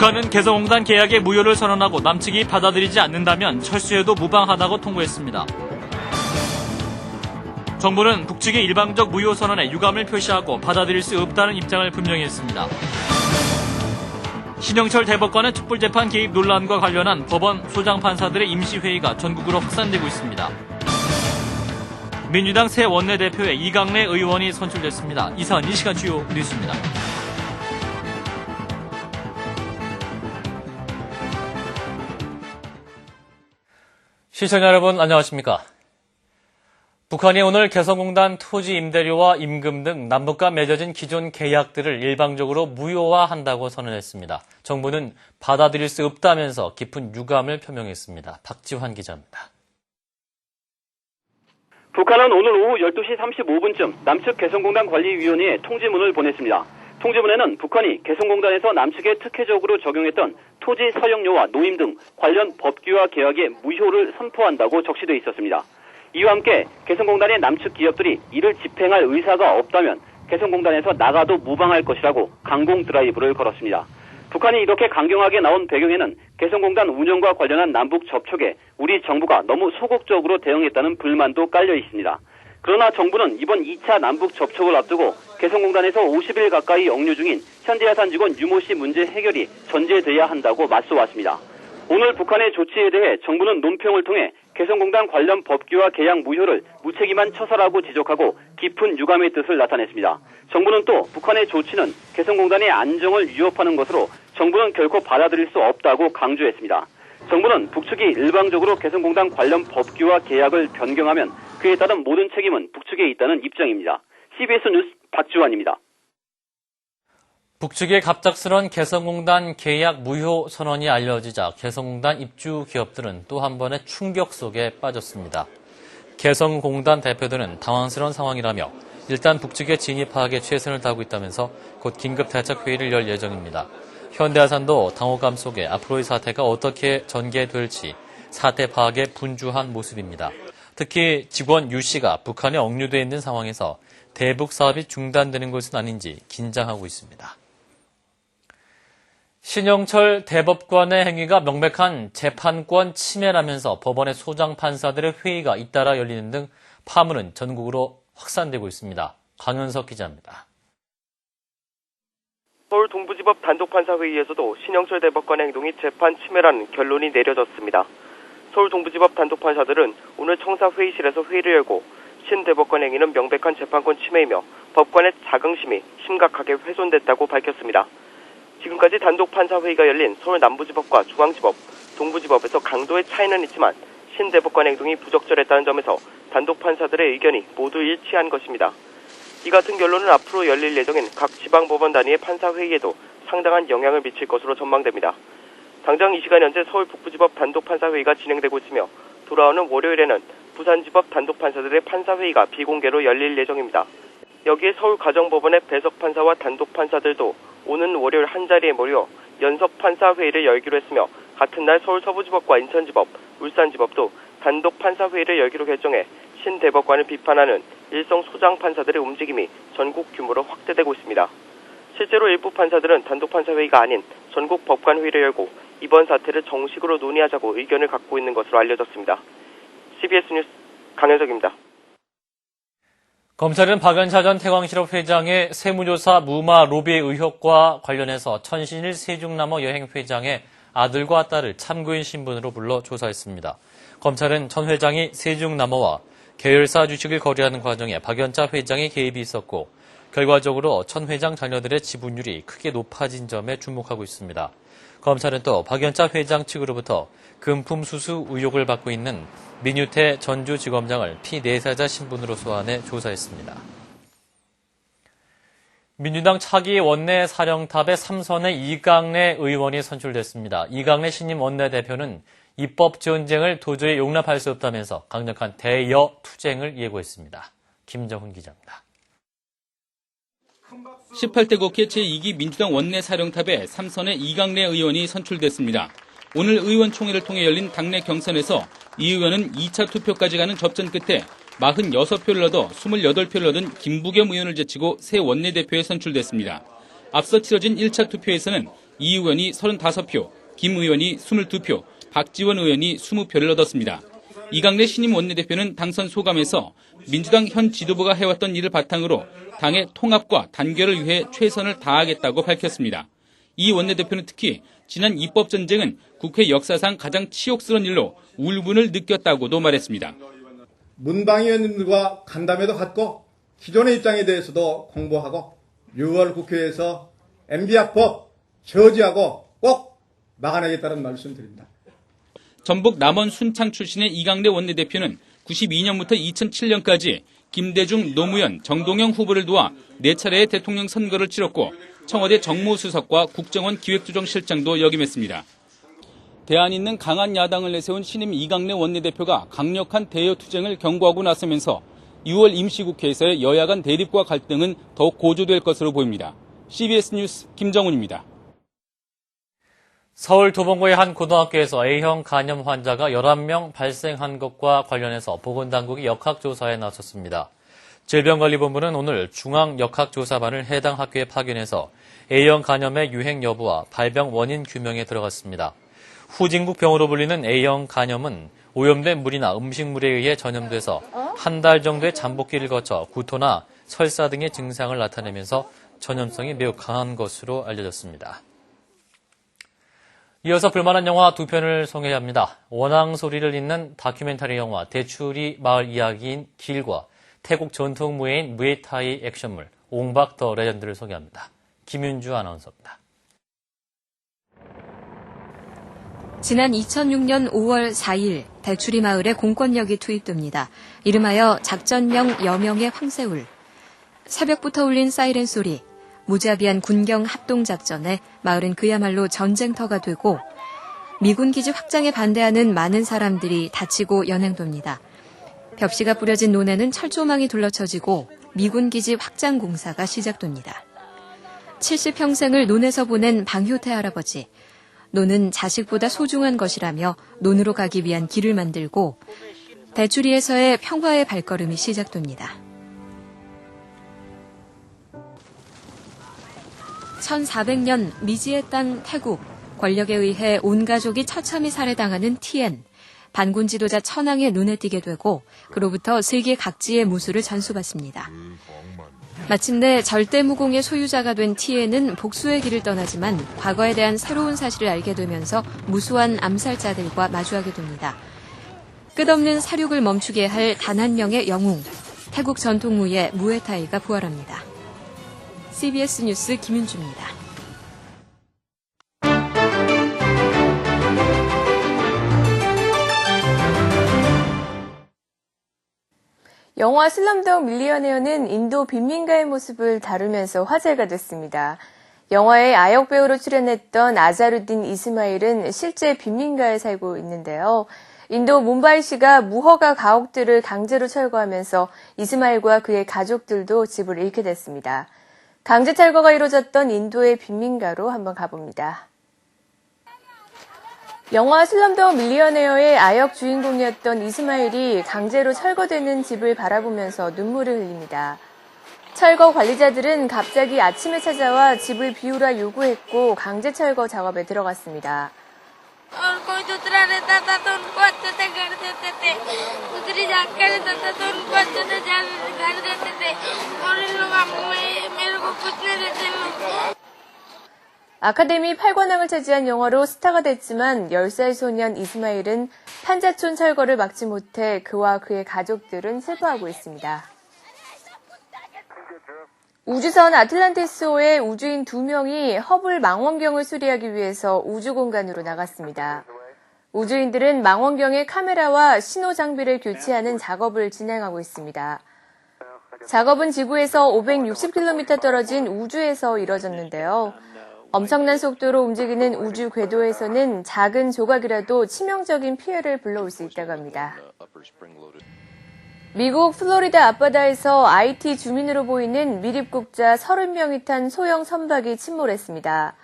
북한은 개성공단 계약의 무효를 선언하고 남측이 받아들이지 않는다면 철수해도 무방하다고 통보했습니다. 정부는 북측의 일방적 무효 선언에 유감을 표시하고 받아들일 수 없다는 입장을 분명히 했습니다. 신영철 대법관의 촛불재판 개입 논란과 관련한 법원 소장 판사들의 임시회의가 전국으로 확산되고 있습니다. 민주당 새 원내대표에 이강래 의원이 선출됐습니다. 이 사안 이 시간 주요 뉴스입니다. 시청자 여러분 안녕하십니까? 북한이 오늘 개성공단 토지 임대료와 임금 등 남북 간 맺어진 기존 계약들을 일방적으로 무효화한다고 선언했습니다. 정부는 받아들일 수 없다면서 깊은 유감을 표명했습니다. 박지환 기자입니다. 북한은 오늘 오후 12시 35분쯤 남측 개성공단 관리위원회에 통지문을 보냈습니다. 통지문에는 북한이 개성공단에서 남측에 특혜적으로 적용했던 토지 사용료와 노임 등 관련 법규와 계약의 무효를 선포한다고 적시되어 있었습니다. 이와 함께 개성공단의 남측 기업들이 이를 집행할 의사가 없다면 개성공단에서 나가도 무방할 것이라고 강공 드라이브를 걸었습니다. 북한이 이렇게 강경하게 나온 배경에는 개성공단 운영과 관련한 남북 접촉에 우리 정부가 너무 소극적으로 대응했다는 불만도 깔려 있습니다. 그러나 정부는 이번 2차 남북 접촉을 앞두고 개성공단에서 50일 가까이 억류 중인 현대해산 직원 유모 씨 문제 해결이 전제돼야 한다고 맞서왔습니다. 오늘 북한의 조치에 대해 정부는 논평을 통해 개성공단 관련 법규와 계약 무효를 무책임한 처사라고 지적하고 깊은 유감의 뜻을 나타냈습니다. 정부는 또 북한의 조치는 개성공단의 안정을 위협하는 것으로 정부는 결코 받아들일 수 없다고 강조했습니다. 정부는 북측이 일방적으로 개성공단 관련 법규와 계약을 변경하면 그에 따른 모든 책임은 북측에 있다는 입장입니다. CBS 뉴스 박지환입니다. 북측의 갑작스런 개성공단 계약 무효 선언이 알려지자 개성공단 입주 기업들은 또 한 번의 충격 속에 빠졌습니다. 개성공단 대표들은 당황스러운 상황이라며 일단 북측의 진입 파악에 최선을 다하고 있다면서 곧 긴급 대책 회의를 열 예정입니다. 현대해산도 당혹감 속에 앞으로의 사태가 어떻게 전개될지 사태 파악에 분주한 모습입니다. 특히 직원 유 씨가 북한에 억류돼 있는 상황에서 대북 사업이 중단되는 것은 아닌지 긴장하고 있습니다. 신영철 대법관의 행위가 명백한 재판권 침해라면서 법원의 소장 판사들의 회의가 잇따라 열리는 등 파문은 전국으로 확산되고 있습니다. 강현석 기자입니다. 서울 동부지법 단독판사회의에서도 신영철 대법관의 행동이 재판 침해라는 결론이 내려졌습니다. 서울 동부지법 단독판사들은 오늘 청사회의실에서 회의를 열고 신 대법관 행위는 명백한 재판권 침해이며 법관의 자긍심이 심각하게 훼손됐다고 밝혔습니다. 지금까지 단독판사회의가 열린 서울 남부지법과 중앙지법, 동부지법에서 강도의 차이는 있지만 신 대법관의 행동이 부적절했다는 점에서 단독판사들의 의견이 모두 일치한 것입니다. 이 같은 결론은 앞으로 열릴 예정인 각 지방법원 단위의 판사회의에도 상당한 영향을 미칠 것으로 전망됩니다. 당장 이 시간 현재 서울 북부지법 단독판사회의가 진행되고 있으며 돌아오는 월요일에는 부산지법 단독판사들의 판사회의가 비공개로 열릴 예정입니다. 여기에 서울 가정법원의 배석판사와 단독판사들도 오는 월요일 한자리에 모여 연석판사회의를 열기로 했으며 같은 날 서울 서부지법과 인천지법, 울산지법도 단독판사회의를 열기로 결정해 신 대법관을 비판하는 일성 소장 판사들의 움직임이 전국 규모로 확대되고 있습니다. 실제로 일부 판사들은 단독판사회의가 아닌 전국 법관회의를 열고 이번 사태를 정식으로 논의하자고 의견을 갖고 있는 것으로 알려졌습니다. CBS 뉴스 강현석입니다. 검찰은 박연차 전 태광실업 회장의 세무조사 무마 로비 의혹과 관련해서 천신일 세종남어 여행 회장의 아들과 딸을 참고인 신분으로 불러 조사했습니다. 검찰은 천 회장이 세종남어와 계열사 주식을 거래하는 과정에 박연차 회장의 개입이 있었고 결과적으로 천 회장 자녀들의 지분율이 크게 높아진 점에 주목하고 있습니다. 검찰은 또 박연차 회장 측으로부터 금품 수수 의혹을 받고 있는 민유태 전주지검장을 피내사자 신분으로 소환해 조사했습니다. 민주당 차기 원내 사령탑에 3선의 이강래 의원이 선출됐습니다. 이강래 신임 원내대표는 입법 전쟁을 도저히 용납할 수 없다면서 강력한 대여 투쟁을 예고했습니다. 김정훈 기자입니다. 18대 국회 제2기 민주당 원내 사령탑에 3선의 이강래 의원이 선출됐습니다. 오늘 의원총회를 통해 열린 당내 경선에서 이 의원은 2차 투표까지 가는 접전 끝에 46표를 얻어 28표를 얻은 김부겸 의원을 제치고 새 원내대표에 선출됐습니다. 앞서 치러진 1차 투표에서는 이 의원이 35표, 김 의원이 22표, 박지원 의원이 20표를 얻었습니다. 이강래 신임 원내대표는 당선 소감에서 민주당 현 지도부가 해왔던 일을 바탕으로 당의 통합과 단결을 위해 최선을 다하겠다고 밝혔습니다. 이 원내대표는 특히 지난 입법전쟁은 국회 역사상 가장 치욕스러운 일로 울분을 느꼈다고도 말했습니다. 문방위원님들과 간담회도 갖고 기존의 입장에 대해서도 공부하고 6월 국회에서 MB학법 저지하고 꼭 막아내겠다는 말씀 드립니다. 전북 남원 순창 출신의 이강래 원내대표는 92년부터 2007년까지 김대중, 노무현, 정동영 후보를 도와 4차례의 대통령 선거를 치렀고 청와대 정무수석과 국정원 기획조정실장도 역임했습니다. 대안 있는 강한 야당을 내세운 신임 이강래 원내대표가 강력한 대여투쟁을 경고하고 나서면서 6월 임시국회에서의 여야 간 대립과 갈등은 더욱 고조될 것으로 보입니다. CBS 뉴스 김정훈입니다. 서울 도봉구의 한 고등학교에서 A형 간염 환자가 11명 발생한 것과 관련해서 보건당국이 역학조사에 나섰습니다. 질병관리본부는 오늘 중앙역학조사반을 해당 학교에 파견해서 A형 간염의 유행 여부와 발병 원인 규명에 들어갔습니다. 후진국병으로 불리는 A형 간염은 오염된 물이나 음식물에 의해 전염돼서 한 달 정도의 잠복기를 거쳐 구토나 설사 등의 증상을 나타내면서 전염성이 매우 강한 것으로 알려졌습니다. 이어서 볼만한 영화 두 편을 소개합니다. 원앙 소리를 잇는 다큐멘터리 영화 대추리 마을 이야기인 길과 태국 전통 무예인 무에타이 액션물 옹박 더 레전드를 소개합니다. 김윤주 아나운서입니다. 지난 2006년 5월 4일 대추리 마을에 공권력이 투입됩니다. 이름하여 작전명 여명의 황새울. 새벽부터 울린 사이렌 소리, 무자비한 군경 합동작전에 마을은 그야말로 전쟁터가 되고 미군 기지 확장에 반대하는 많은 사람들이 다치고 연행됩니다. 벽시가 뿌려진 논에는 철조망이 둘러쳐지고 미군 기지 확장 공사가 시작됩니다. 70평생을 논에서 보낸 방효태 할아버지. 논은 자식보다 소중한 것이라며 논으로 가기 위한 길을 만들고 대추리에서의 평화의 발걸음이 시작됩니다. 1400년 미지의 땅 태국, 권력에 의해 온 가족이 처참히 살해당하는 티엔, 반군 지도자 천황의 눈에 띄게 되고 그로부터 세계 각지의 무술을 전수받습니다. 마침내 절대무공의 소유자가 된 티엔은 복수의 길을 떠나지만 과거에 대한 새로운 사실을 알게 되면서 무수한 암살자들과 마주하게 됩니다. 끝없는 사륙을 멈추게 할 단 한 명의 영웅, 태국 전통무예 무에타이가 부활합니다. CBS 뉴스 김윤주입니다. 영화 슬럼독 밀리어네어는 인도 빈민가의 모습을 다루면서 화제가 됐습니다. 영화에 아역 배우로 출연했던 아자루딘 이스마일은 실제 빈민가에 살고 있는데요. 인도 뭄바이시가 무허가 가옥들을 강제로 철거하면서 이스마일과 그의 가족들도 집을 잃게 됐습니다. 강제 철거가 이루어졌던 인도의 빈민가로 한번 가봅니다. 영화 슬럼독 밀리어네어의 아역 주인공이었던 이스마일이 강제로 철거되는 집을 바라보면서 눈물을 흘립니다. 철거 관리자들은 갑자기 아침에 찾아와 집을 비우라 요구했고 강제 철거 작업에 들어갔습니다. 아카데미 8관왕을 차지한 영화로 스타가 됐지만 10살 소년 이스마일은 판자촌 철거를 막지 못해 그와 그의 가족들은 슬퍼하고 있습니다. 우주선 아틀란티스호의 우주인 2명이 허블 망원경을 수리하기 위해서 우주공간으로 나갔습니다. 우주인들은 망원경의 카메라와 신호 장비를 교체하는 작업을 진행하고 있습니다. 작업은 지구에서 560km 떨어진 우주에서 이뤄졌는데요. 엄청난 속도로 움직이는 우주 궤도에서는 작은 조각이라도 치명적인 피해를 불러올 수 있다고 합니다. 미국 플로리다 앞바다에서 IT 주민으로 보이는 미립국자 30명이 탄 소형 선박이 침몰했습니다.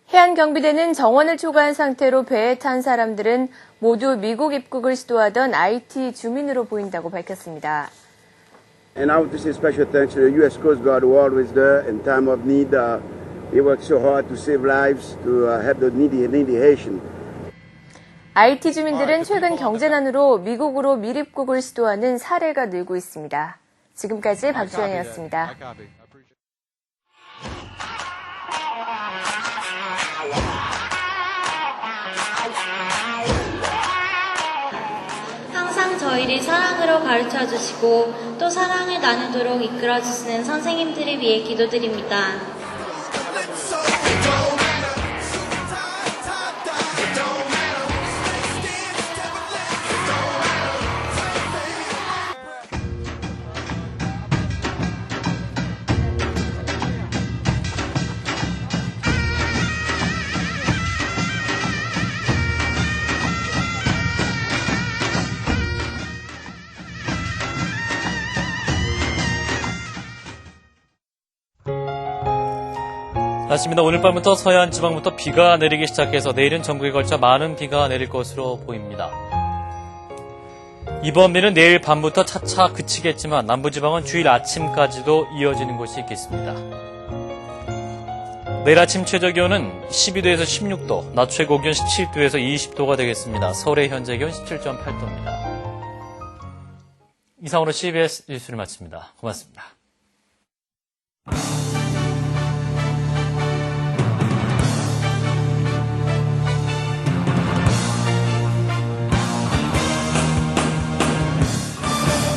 해안경비대는 정원을 초과한 상태로 배에 탄 사람들은 모두 미국 입국을 시도하던 IT 주민으로 보인다고 밝혔습니다. And I want to say special thanks to the U.S. Coast Guard who are always there in time of need. They work so hard to save lives, to help the needy Haitian. IT 주민들은 최근 경제난으로 미국으로 미립국을 시도하는 사례가 늘고 있습니다. 지금까지 박주연이었습니다. 항상 저희를 사랑으로 가르쳐 주시고 또 사랑을 나누도록 이끌어 주시는 선생님들을 위해 기도드립니다. 아침입니다. 오늘 밤부터 서해안 지방부터 비가 내리기 시작해서 내일은 전국에 걸쳐 많은 비가 내릴 것으로 보입니다. 이번 비는 내일 밤부터 차차 그치겠지만 남부지방은 주일 아침까지도 이어지는 곳이 있겠습니다. 내일 아침 최저기온은 12도에서 16도, 낮 최고기온 17도에서 20도가 되겠습니다. 서울의 현재 기온 17.8도입니다. 이상으로 CBS 뉴스를 마칩니다. 고맙습니다.